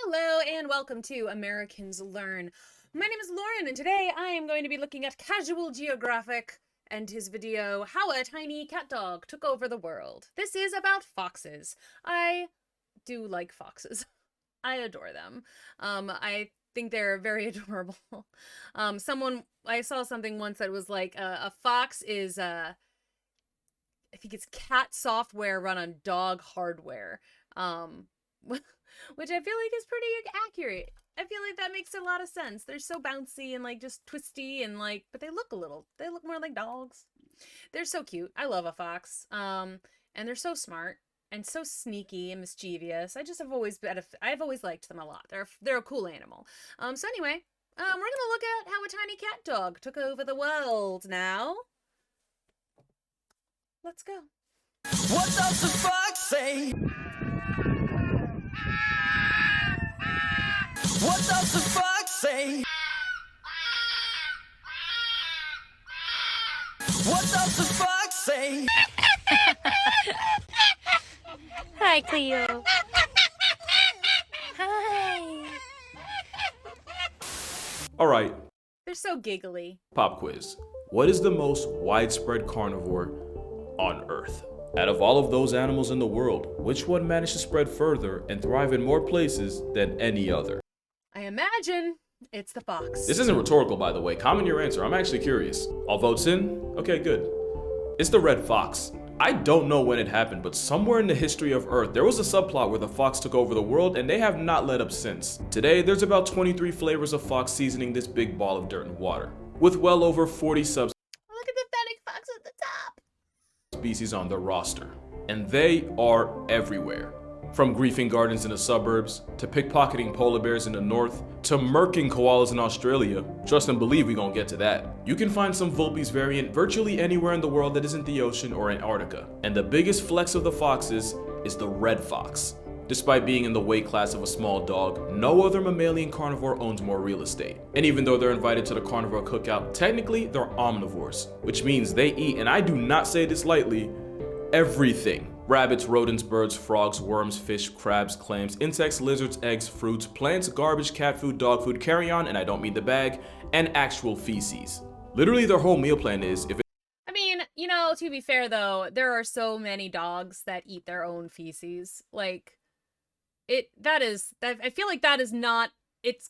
Hello and welcome to Americans Learn. My name is Lauren and today I am going to be looking at Casual Geographic and his video, How a Tiny Cat Dog Took Over the World. This is about foxes. I do like foxes. I adore them. I think they're very adorable. I saw something once that was like, a fox is, I think it's cat software run on dog hardware. Which I feel like is pretty accurate. I feel like that makes a lot of sense. They're so bouncy and like just twisty and like, but they look more like dogs. They're so cute. I love a fox. And they're so smart and so sneaky and mischievous. I've always liked them a lot. They're a cool animal. So anyway, we're gonna look at how a tiny cat dog took over the world now. Let's go. What does the fox say? What does the fox say? What does the fox say? Hi, Cleo. Hi. All right, They're so giggly. pop quiz. What is the most widespread carnivore on Earth? Out of all of those animals in the world, which one managed to spread further and thrive in more places than any other? I imagine it's the fox. This isn't rhetorical, by the way. Comment your answer. I'm actually curious. All votes in? Okay, good. It's the red fox. I don't know when it happened, but somewhere in the history of Earth, there was a subplot where the fox took over the world, and they have not let up since. Today, there's about 23 flavors of fox seasoning this big ball of dirt and water, with well over 40 Look at the fennec fox at the top. subspecies on their roster. And they are everywhere. From griefing gardens in the suburbs, to pickpocketing polar bears in the north, to murking koalas in Australia. Trust and believe we gonna get to that. You can find some Vulpes variant virtually anywhere in the world that isn't the ocean or Antarctica. And the biggest flex of the foxes is the red fox. Despite being in the weight class of a small dog, no other mammalian carnivore owns more real estate. And even though they're invited to the carnivore cookout, technically they're omnivores, which means they eat, and I do not say this lightly, everything. Rabbits, rodents, birds, frogs, worms, fish, crabs, clams, insects, lizards, eggs, fruits, plants, garbage, cat food, dog food, carry-on, and I don't mean the bag, and actual feces. Literally their whole meal plan is, if I mean, to be fair though, there are so many dogs that eat their own feces. Like, I feel like that is not, it's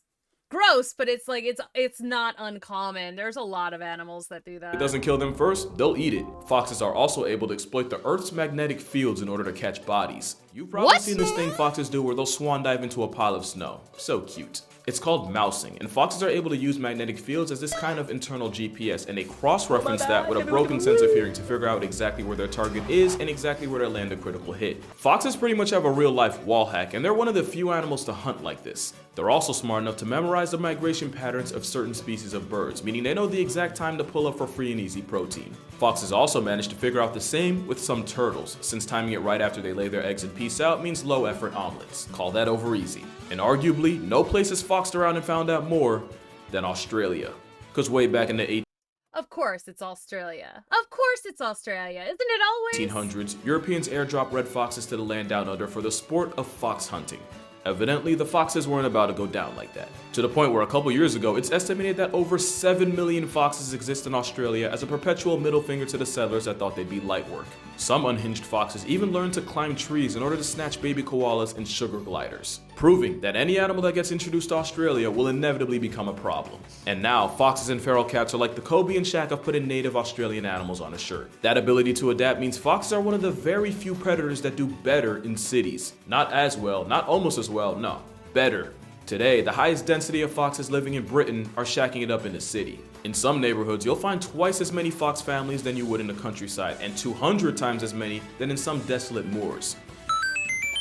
gross, but it's like, it's not uncommon. There's a lot of animals that do that. it doesn't kill them first, they'll eat it. Foxes are also able to exploit the Earth's magnetic fields in order to catch bodies. You've probably seen this thing foxes do where they'll swan dive into a pile of snow. So cute. It's called mousing, and foxes are able to use magnetic fields as this kind of internal GPS, and they cross-reference that with a broken sense of hearing to figure out exactly where their target is and exactly where to land a critical hit. Foxes pretty much have a real-life wall hack, and they're one of the few animals to hunt like this. They're also smart enough to memorize the migration patterns of certain species of birds, meaning they know the exact time to pull up for free and easy protein. Foxes also managed to figure out the same with some turtles, since timing it right after they lay their eggs and peace out means low-effort omelets. Call that over easy. And arguably, no place has foxed around and found out more than Australia. Because way back in the Of course it's Australia. Of course it's Australia. Isn't it always? 1800s, Europeans airdropped red foxes to the land down under for the sport of fox hunting. Evidently, the foxes weren't about to go down like that. To the point where a couple years ago, it's estimated that over 7 million foxes exist in Australia as a perpetual middle finger to the settlers that thought they'd be light work. Some unhinged foxes even learned to climb trees in order to snatch baby koalas and sugar gliders, proving that any animal that gets introduced to Australia will inevitably become a problem. And now, foxes and feral cats are like the Kobe and Shaq of putting native Australian animals on a shirt. That ability to adapt means foxes are one of the very few predators that do better in cities. Not as well, not almost as well, no, better. Today, the highest density of foxes living in Britain are shacking it up in the city. In some neighborhoods, you'll find twice as many fox families than you would in the countryside, and 200 times as many than in some desolate moors.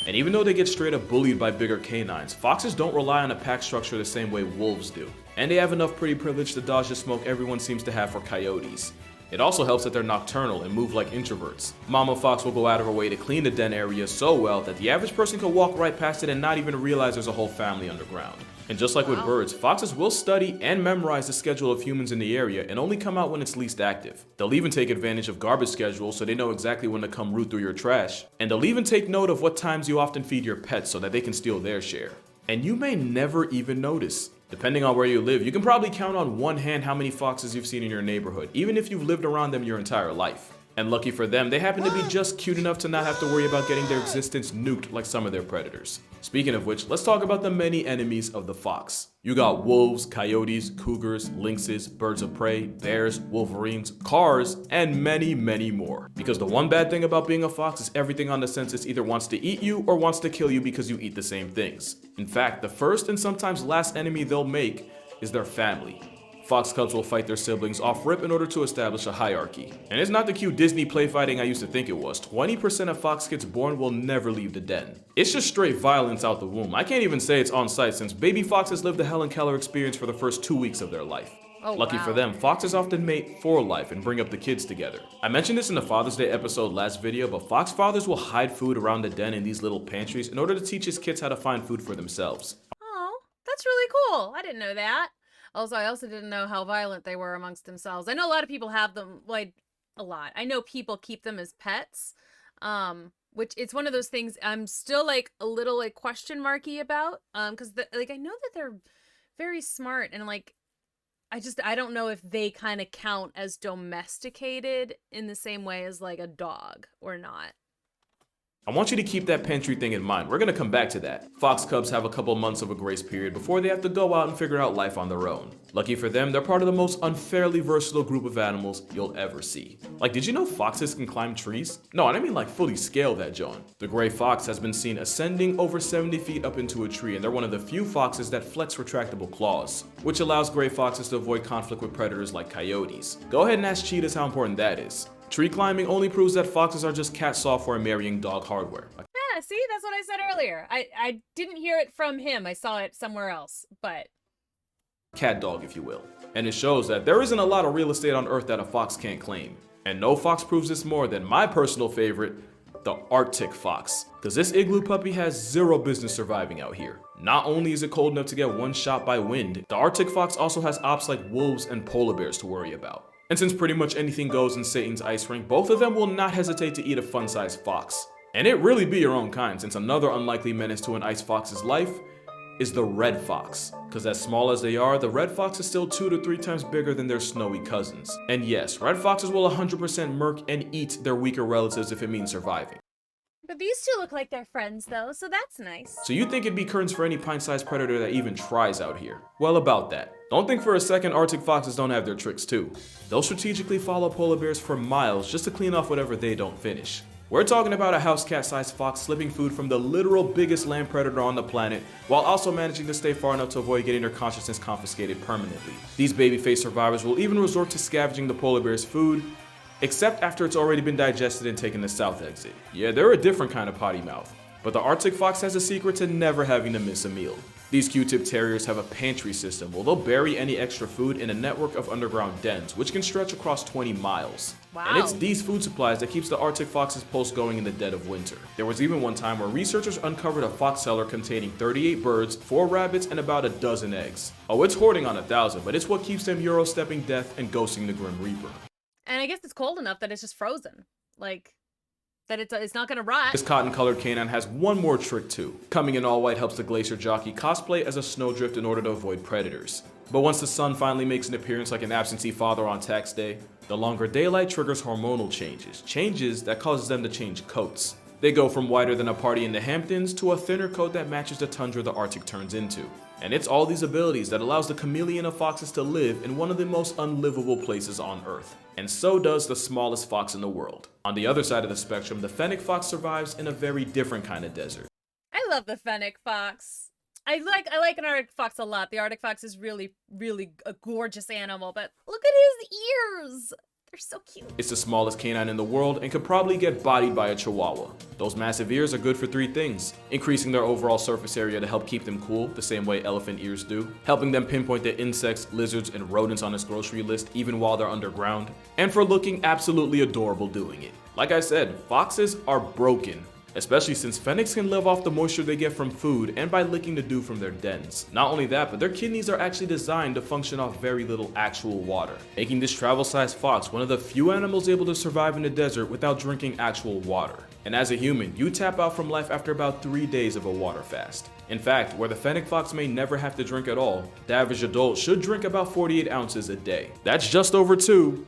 And even though they get straight up bullied by bigger canines, foxes don't rely on a pack structure the same way wolves do. And they have enough pretty privilege to dodge the smoke everyone seems to have for coyotes. It also helps that they're nocturnal and move like introverts. Mama fox will go out of her way to clean the den area so well that the average person can walk right past it and not even realize there's a whole family underground. And just like with birds, foxes will study and memorize the schedule of humans in the area and only come out when it's least active. They'll even take advantage of garbage schedules so they know exactly when to come root through your trash. And they'll even take note of what times you often feed your pets so that they can steal their share. and you may never even notice. Depending on where you live, you can probably count on one hand how many foxes you've seen in your neighborhood, even if you've lived around them your entire life. And lucky for them, they happen to be just cute enough to not have to worry about getting their existence nuked like some of their predators. Speaking of which, let's talk about the many enemies of the fox. You got wolves, coyotes, cougars, lynxes, birds of prey, bears, wolverines, cars, and many, many more. Because the one bad thing about being a fox is everything on the census either wants to eat you or wants to kill you because you eat the same things. In fact, the first and sometimes last enemy they'll make is their family. Fox cubs will fight their siblings off rip in order to establish a hierarchy. And it's not the cute Disney play fighting I used to think it was. 20% of fox kids born will never leave the den. It's just straight violence out the womb. I can't even say it's on site since baby foxes live the Helen Keller experience for the first 2 weeks of their life. Oh, Lucky wow. for them, foxes often mate for life and bring up the kids together. I mentioned this in the Father's Day episode last video, but fox fathers will hide food around the den in these little pantries in order to teach his kids how to find food for themselves. Oh, that's really cool. I didn't know that. Also, I also didn't know how violent they were amongst themselves. I know a lot of people have them, like, a lot. I know people keep them as pets, which it's one of those things I'm still, like, a little, like, question marky about, because, like, I know that they're very smart, and, like, I don't know if they kind of count as domesticated in the same way as, like, a dog or not. I want you to keep that pantry thing in mind. We're gonna come back to that. Fox cubs have a couple months of a grace period before they have to go out and figure out life on their own. Lucky for them, they're part of the most unfairly versatile group of animals you'll ever see. Like, did you know foxes can climb trees? No, I don't mean like fully scale that joint. The gray fox has been seen ascending over 70 feet up into a tree, and they're one of the few foxes that flex retractable claws, which allows gray foxes to avoid conflict with predators like coyotes. Go ahead and ask cheetahs how important that is. Tree climbing only proves that foxes are just cat software marrying dog hardware. Yeah, see, that's what I said earlier. I didn't hear it from him. I saw it somewhere else, but... CatDog, if you will. And it shows that there isn't a lot of real estate on Earth that a fox can't claim. And no fox proves this more than my personal favorite, the Arctic fox. Because this igloo puppy has zero business surviving out here. Not only is it cold enough to get one shot by wind, the Arctic fox also has ops like wolves and polar bears to worry about. And since pretty much anything goes in Satan's ice rink, both of them will not hesitate to eat a fun-sized fox. And it really be your own kind, since another unlikely menace to an ice fox's life is the red fox. Because as small as they are, the red fox is still 2 to 3 times bigger than their snowy cousins. And yes, red foxes will 100% murk and eat their weaker relatives if it means surviving. But these two look like they're friends, though, so that's nice. So you think it'd be curtains for any pint-sized predator that even tries out here? Well, about that. Don't think for a second Arctic foxes don't have their tricks too. They'll strategically follow polar bears for miles just to clean off whatever they don't finish. We're talking about a house cat-sized fox slipping food from the literal biggest land predator on the planet, while also managing to stay far enough to avoid getting their consciousness confiscated permanently. These baby-faced survivors will even resort to scavenging the polar bear's food, except after it's already been digested and taken the south exit. Yeah, they're a different kind of potty mouth. But the Arctic fox has a secret to never having to miss a meal. These Q-tip terriers have a pantry system where they'll bury any extra food in a network of underground dens, which can stretch across 20 miles. Wow. And it's these food supplies that keeps the Arctic fox's pulse going in the dead of winter. There was even one time where researchers uncovered a fox cellar containing 38 birds, 4 rabbits, and about a dozen eggs. Oh, it's hoarding on 1,000, but it's what keeps them Euro-stepping death and ghosting the Grim Reaper. And I guess it's cold enough that it's just frozen. Like, that it's not gonna rot. This cotton-colored canine has one more trick too. Coming in all white helps the glacier jockey cosplay as a snowdrift in order to avoid predators. But once the sun finally makes an appearance like an absentee father on tax day, the longer daylight triggers hormonal changes that causes them to change coats. They go from whiter than a party in the Hamptons to a thinner coat that matches the tundra the Arctic turns into. And it's all these abilities that allows the chameleon of foxes to live in one of the most unlivable places on Earth. And so does the smallest fox in the world. On the other side of the spectrum, the fennec fox survives in a very different kind of desert. I love the fennec fox. I like an Arctic fox a lot. The Arctic fox is really, really a gorgeous animal, but look at his ears. They're so cute. It's the smallest canine in the world and could probably get bodied by a chihuahua. Those massive ears are good for 3 things. Increasing their overall surface area to help keep them cool, the same way elephant ears do. Helping them pinpoint the insects, lizards, and rodents on its grocery list even while they're underground. And for looking absolutely adorable doing it. Like I said, foxes are broken. Especially since fennecs can live off the moisture they get from food and by licking the dew from their dens. Not only that, but their kidneys are actually designed to function off very little actual water, making this travel-sized fox one of the few animals able to survive in the desert without drinking actual water. And as a human, you tap out from life after about 3 days of a water fast. In fact, where the fennec fox may never have to drink at all, the average adult should drink about 48 ounces a day. That's just over 2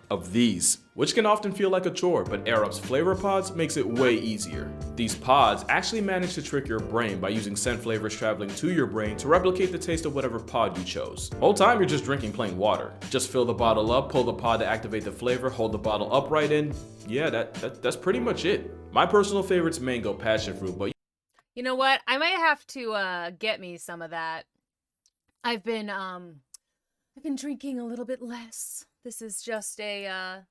of these, which can often feel like a chore, but Airup's flavor pods makes it way easier. These pods actually manage to trick your brain by using scent flavors traveling to your brain to replicate the taste of whatever pod you chose. Whole time you're just drinking plain water. Just fill the bottle up, pull the pod to activate the flavor, hold the bottle upright, and yeah, that's pretty much it. My personal favorite's mango passion fruit, but You know what? I might have to get me some of that. I've been drinking a little bit less. This is just a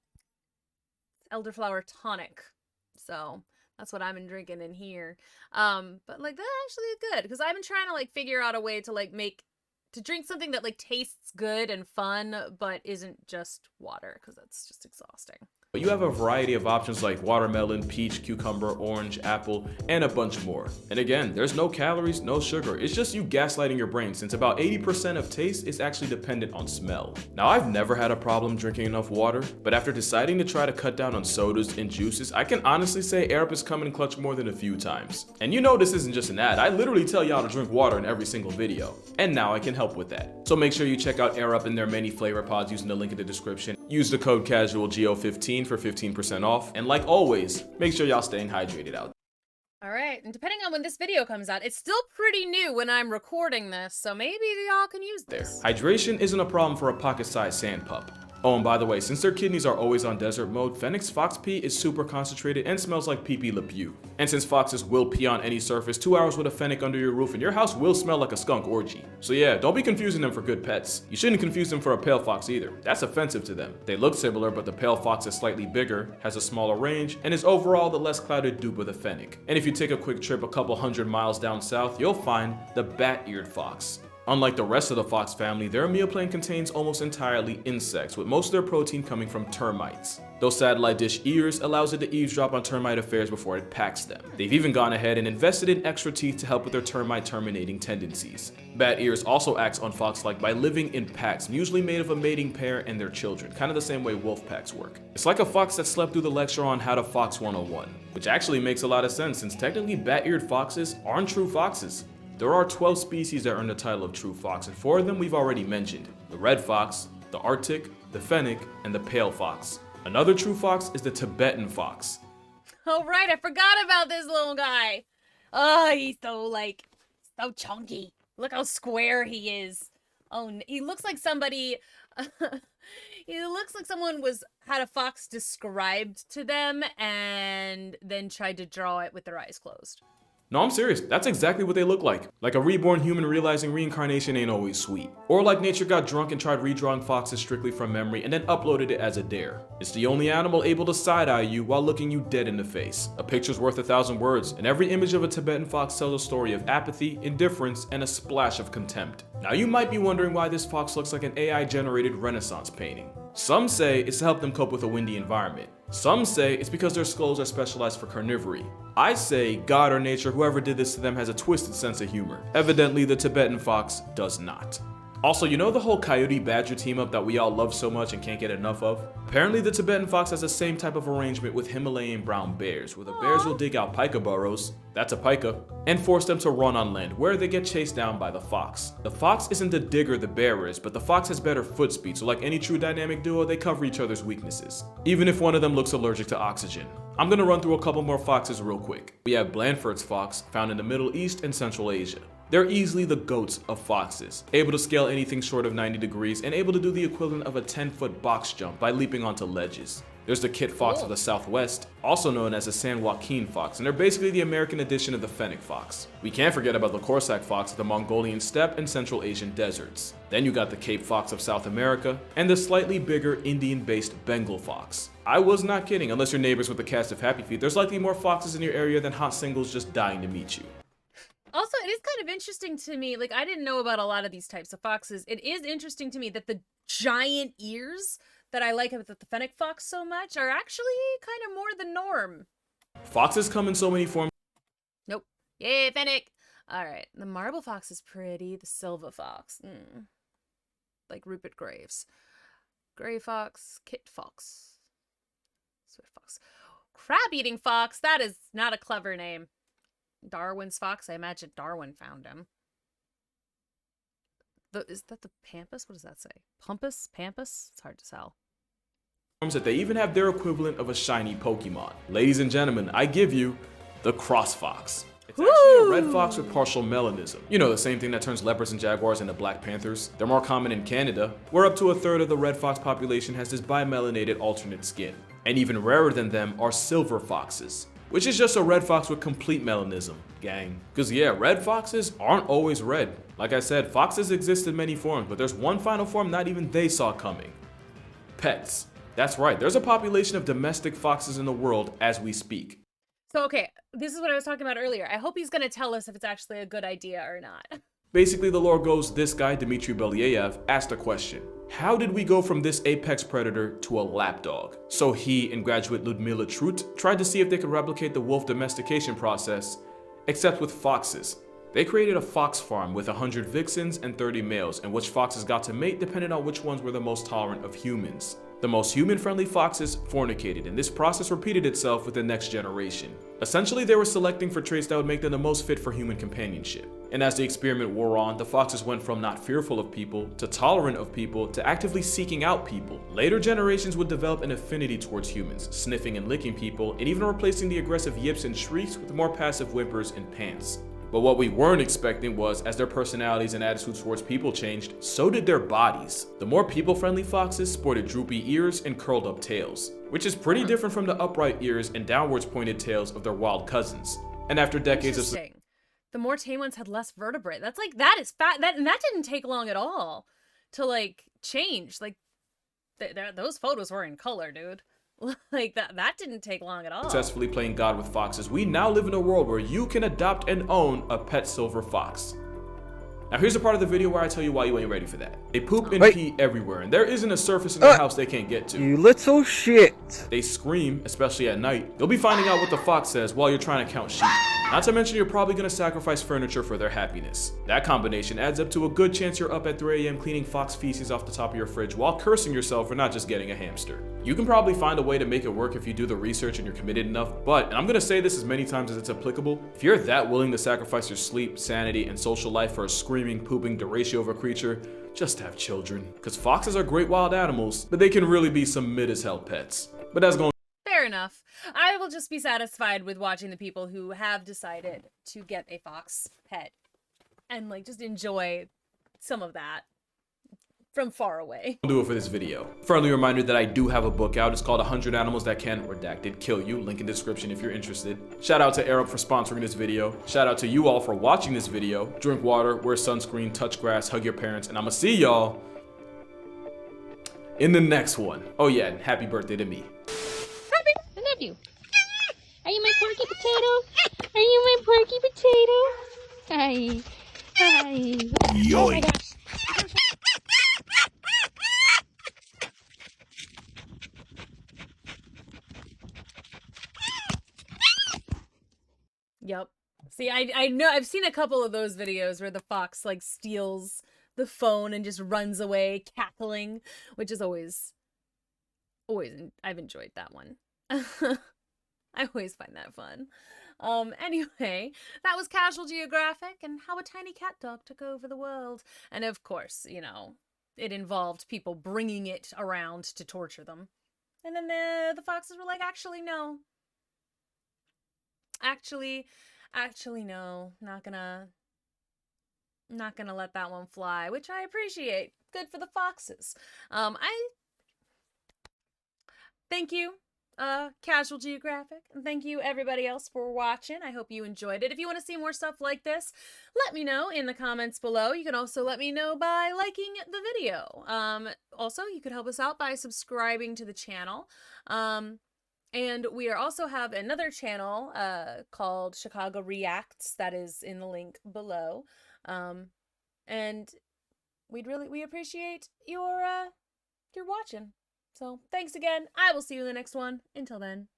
elderflower tonic. So that's what I've been drinking in here. But like that actually is good because I've been trying to like figure out a way to like to drink something that like tastes good and fun but isn't just water because that's just exhausting. you have a variety of options like watermelon, peach, cucumber, orange, apple, and a bunch more. And again, there's no calories, no sugar. It's just you gaslighting your brain since about 80% of taste is actually dependent on smell. Now, I've never had a problem drinking enough water, but after deciding to try to cut down on sodas and juices, I can honestly say Arup has come in clutch more than a few times. And you know this isn't just an ad. I literally tell y'all to drink water in every single video. And now I can help with that. So make sure you check out Arup and their many flavor pods using the link in the description. Use the code CASUALGEO15 for 15% off. And like always, make sure y'all staying hydrated out. All right, and depending on when this video comes out, it's still pretty new when I'm recording this, so maybe y'all can use this. Hydration isn't a problem for a pocket-sized sand pup. Oh, and by the way, since their kidneys are always on desert mode, Fennec's fox pee is super concentrated and smells like pee-pee le pew. And since foxes will pee on any surface, 2 hours with a Fennec under your roof and your house will smell like a skunk orgy. So yeah, don't be confusing them for good pets. You shouldn't confuse them for a pale fox either. That's offensive to them. They look similar, but the pale fox is slightly bigger, has a smaller range, and is overall the less clouded dupe of the Fennec. And if you take a quick trip a couple hundred miles down south, you'll find the bat-eared fox. Unlike the rest of the fox family, their meal plan contains almost entirely insects, with most of their protein coming from termites. Those satellite dish ears allows it to eavesdrop on termite affairs before it packs them. They've even gone ahead and invested in extra teeth to help with their termite terminating tendencies. Bat ears also acts on fox-like by living in packs, usually made of a mating pair and their children, kind of the same way wolf packs work. It's like a fox that slept through the lecture on how to fox 101, which actually makes a lot of sense since technically bat-eared foxes aren't true foxes. There are 12 species that earn the title of true fox, and 4 of them we've already mentioned: the red fox, the Arctic, the Fennec, and the pale fox. Another true fox is the Tibetan fox. Oh right, I forgot about this little guy. Oh, he's so chunky. Look how square he is. Oh, he looks like somebody. He looks like someone had a fox described to them and then tried to draw it with their eyes closed. No, I'm serious. That's exactly what they look like. Like a reborn human realizing reincarnation ain't always sweet. Or like nature got drunk and tried redrawing foxes strictly from memory and then uploaded it as a dare. It's the only animal able to side-eye you while looking you dead in the face. A picture's worth 1,000 words, and every image of a Tibetan fox tells a story of apathy, indifference, and a splash of contempt. Now you might be wondering why this fox looks like an AI-generated Renaissance painting. Some say it's to help them cope with a windy environment. Some say it's because their skulls are specialized for carnivory. I say God or nature, whoever did this to them, has a twisted sense of humor. Evidently, the Tibetan fox does not. Also, you know the whole coyote-badger team-up that we all love so much and can't get enough of? Apparently, the Tibetan fox has the same type of arrangement with Himalayan brown bears, where the bears will dig out pika burrows, that's a pika, and force them to run on land, where they get chased down by the fox. The fox isn't the digger the bear is, but the fox has better foot speed, so like any true dynamic duo, they cover each other's weaknesses, even if one of them looks allergic to oxygen. I'm gonna run through a couple more foxes real quick. We have Blandford's fox, found in the Middle East and Central Asia. They're easily the goats of foxes, able to scale anything short of 90 degrees and able to do the equivalent of a 10-foot box jump by leaping onto ledges. There's the kit fox of the Southwest, also known as the San Joaquin fox, and they're basically the American edition of the Fennec fox. We can't forget about the Corsac fox of the Mongolian steppe and Central Asian deserts. Then you got the Cape fox of South America, and the slightly bigger Indian-based Bengal fox. I was not kidding, unless you're neighbors with the cast of Happy Feet, there's likely more foxes in your area than hot singles just dying to meet you. Also, it is kind of interesting to me, like, I didn't know about a lot of these types of foxes. It is interesting to me that the giant ears that I like about the Fennec fox so much are actually kind of more the norm. Foxes come in so many forms. Nope. Yay, Fennec! Alright, the marble fox is pretty. The silver fox. Like Rupert Graves. Gray fox. Kit fox. Swift fox. Crab-eating fox? That is not a clever name. Darwin's fox? I imagine Darwin found him. Is that the pampas? What does that say? Pumpus? Pampas? It's hard to tell. That they even have their equivalent of a shiny Pokemon. Ladies and gentlemen, I give you the cross fox. It's actually a red fox with partial melanism. You know, the same thing that turns leopards and jaguars into black panthers. They're more common in Canada, where up to a third of the red fox population has this bimelanated alternate skin. And even rarer than them are silver foxes, which is just a red fox with complete melanism, gang. Cause yeah, red foxes aren't always red. Like I said, foxes exist in many forms, but there's one final form not even they saw coming. Pets. That's right, there's a population of domestic foxes in the world as we speak. So, okay, this is what I was talking about earlier. I hope he's gonna tell us if it's actually a good idea or not. Basically, the lore goes, this guy, Dmitry Belyaev, asked a question. How did we go from this apex predator to a lapdog? So he and graduate Ludmila Trut tried to see if they could replicate the wolf domestication process, except with foxes. They created a fox farm with 100 vixens and 30 males, and which foxes got to mate depended on which ones were the most tolerant of humans. The most human-friendly foxes fornicated, and this process repeated itself with the next generation. Essentially, they were selecting for traits that would make them the most fit for human companionship. And as the experiment wore on, the foxes went from not fearful of people, to tolerant of people, to actively seeking out people. Later generations would develop an affinity towards humans, sniffing and licking people, and even replacing the aggressive yips and shrieks with more passive whimpers and pants. But what we weren't expecting was, as their personalities and attitudes towards people changed, so did their bodies. The more people-friendly foxes sported droopy ears and curled up tails, which is pretty different from the upright ears and downwards pointed tails of their wild cousins. And after decades of... The more tame ones had less vertebrae. That's like, that is fat. And that didn't take long at all to like change. Like those photos were in color, dude. Like that didn't take long at all. Successfully playing God with foxes, we now live in a world where you can adopt and own a pet silver fox. Now here's a part of the video where I tell you why you ain't ready for that. They poop and pee everywhere, and there isn't a surface in the house they can't get to. You little shit. They scream, especially at night. You'll be finding out what the fox says while you're trying to count sheep. Not to mention you're probably gonna sacrifice furniture for their happiness. That combination adds up to a good chance you're up at 3 AM cleaning fox feces off the top of your fridge while cursing yourself for not just getting a hamster. You can probably find a way to make it work if you do the research and you're committed enough, but, and I'm gonna say this as many times as it's applicable, if you're that willing to sacrifice your sleep, sanity, and social life for a screaming, pooping, deratio of a creature, just have children. Because foxes are great wild animals, but they can really be some mid-as-hell pets. But that's going... Fair enough. I will just be satisfied with watching the people who have decided to get a fox pet and like just enjoy some of that from far away. I'll do it for this video. Friendly reminder that I do have a book out. It's called 100 Animals That Can, Redacted, Kill You. Link in description if you're interested. Shout out to Arab for sponsoring this video. Shout out to you all for watching this video. Drink water, wear sunscreen, touch grass, hug your parents, and I'ma see y'all in the next one. Oh yeah, and happy birthday to me. I love you. Are you my porky potato? Are you my porky potato? Hi. Hi. Oh my gosh. Yep. See, I know, I've seen a couple of those videos where the fox like steals the phone and just runs away cackling, which is always, I've enjoyed that one. I always find that fun. Anyway, that was Casual Geographic and how a tiny cat dog took over the world. And of course, you know, it involved people bringing it around to torture them. And then the foxes were like, actually, no. Actually, no. Not gonna let that one fly, which I appreciate. Good for the foxes. Thank you, Casual Geographic, and thank you everybody else for watching. I hope you enjoyed it. If you want to see more stuff like this, let me know in the comments below. You can also let me know by liking the video. Also, you could help us out by subscribing to the channel. And we also have another channel called Chicago Reacts that is in the link below. And we appreciate your watching. So thanks again. I will see you in the next one. Until then.